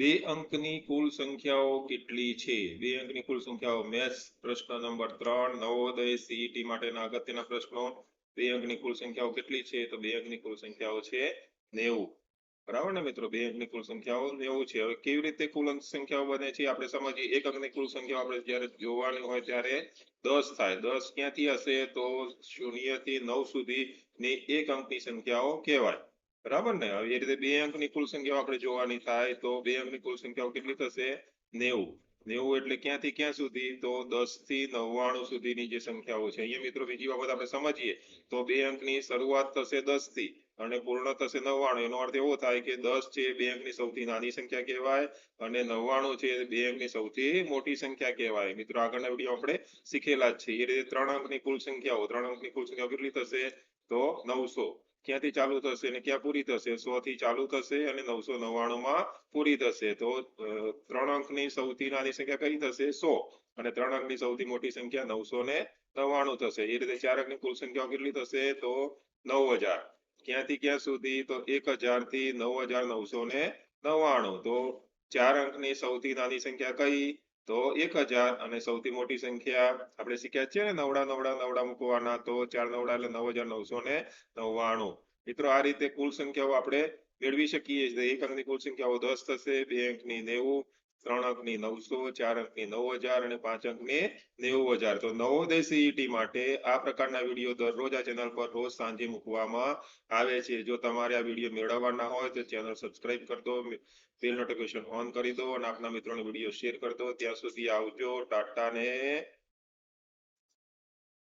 બે અંકની કુલ સંખ્યાઓ કેટલી છે? બે અંકની કુલ સંખ્યાઓ મેથ્સ પ્રશ્ન નંબર 3 નવોદય સીઈટી માટેના અગત્યના પ્રશ્નો। બે અંકની કુલ સંખ્યાઓ કેટલી છે? તો બે અંકની કુલ સંખ્યાઓ છે 90। બરાબર ને મિત્રો? બે અંકની કુલ સંખ્યાઓ 90 છે। હવે કેવી રીતે કુલ અંક સંખ્યાઓ બને છે આપણે સમજીએ। એક અંકની કુલ સંખ્યાઓ આપણે જ્યારે જોવાની હોય ત્યારે 10 થાય। 10 ક્યાંથી હશે? તો 0 થી 9 સુધીની એક અંકની સંખ્યાઓ કહેવાય। બરાબર ને? હવે એ રીતે બે અંકની કુલ સંખ્યાઓ આપણે જોવાની થાય તો બે અંકની કુલ સંખ્યાઓ કેટલી થશે? 90। 90 એટલે ક્યાંથી ક્યાં સુધી? તો 10 થી 99 સુધીની જે સંખ્યાઓ છે। અહીંયા મિત્રો બીજી બાબત આપણે સમજીએ તો બે અંકની શરૂઆત થશે 10 થી અને પૂર્ણ થશે 99। એનો અર્થ એવો થાય કે 10 છે બે અંકની સૌથી નાની સંખ્યા કહેવાય અને 99 છે બે અંકની સૌથી મોટી સંખ્યા કહેવાય। મિત્રો આગળના વિડીયો આપણે શીખેલા જ છે। એ રીતે ત્રણ અંકની કુલ સંખ્યાઓ કેટલી થશે? તો 900। ક્યાંથી ચાલુ થશે અને ક્યાં પૂરી થશે? 100 થી ચાલુ થશે અને 999 માં પૂરી થશે। તો ત્રણ અંકની સૌથી નાની સંખ્યા કઈ થશે? 100 અને ત્રણ અંકની સૌથી મોટી સંખ્યા 999 થશે। એ રીતે ચાર અંકની કુલ સંખ્યાઓ કેટલી થશે? તો 9000। ક્યાંથી ક્યાં સુધી? તો 1000 થી 9999। તો ચાર અંકની સૌથી નાની સંખ્યા કઈ? તો 1000 અને સૌથી મોટી સંખ્યા આપણે શીખ્યા છે ને નવડા નવડા નવડા મૂકવાના। તો 4 નવડા એટલે 9999। મિત્રો આ રીતે કુલ સંખ્યાઓ આપણે મેળવી શકીએ છીએ। એક અંકની કુલ સંખ્યાઓ 10 થશે, બે અંકની 90, ત્રણ અંકની 900, ચાર અંકની 9000 અને પાંચ અંકની 90000। તો નવોદય સીઈટી માટે આ પ્રકારના વિડીયો દરરોજ આ ચેનલ પર રોજ સાંજે મૂકવામાં આવે છે। જો તમારે આ વિડીયો મેળવવાના હોય તો ચેનલ સબસ્ક્રાઇબ કરી દો, બેલ નોટિફિકેશન ઓન કરી દો અને આપના મિત્રોને વિડીયો શેર કરી દો। ત્યાં સુધી આવજો, ટાટા ને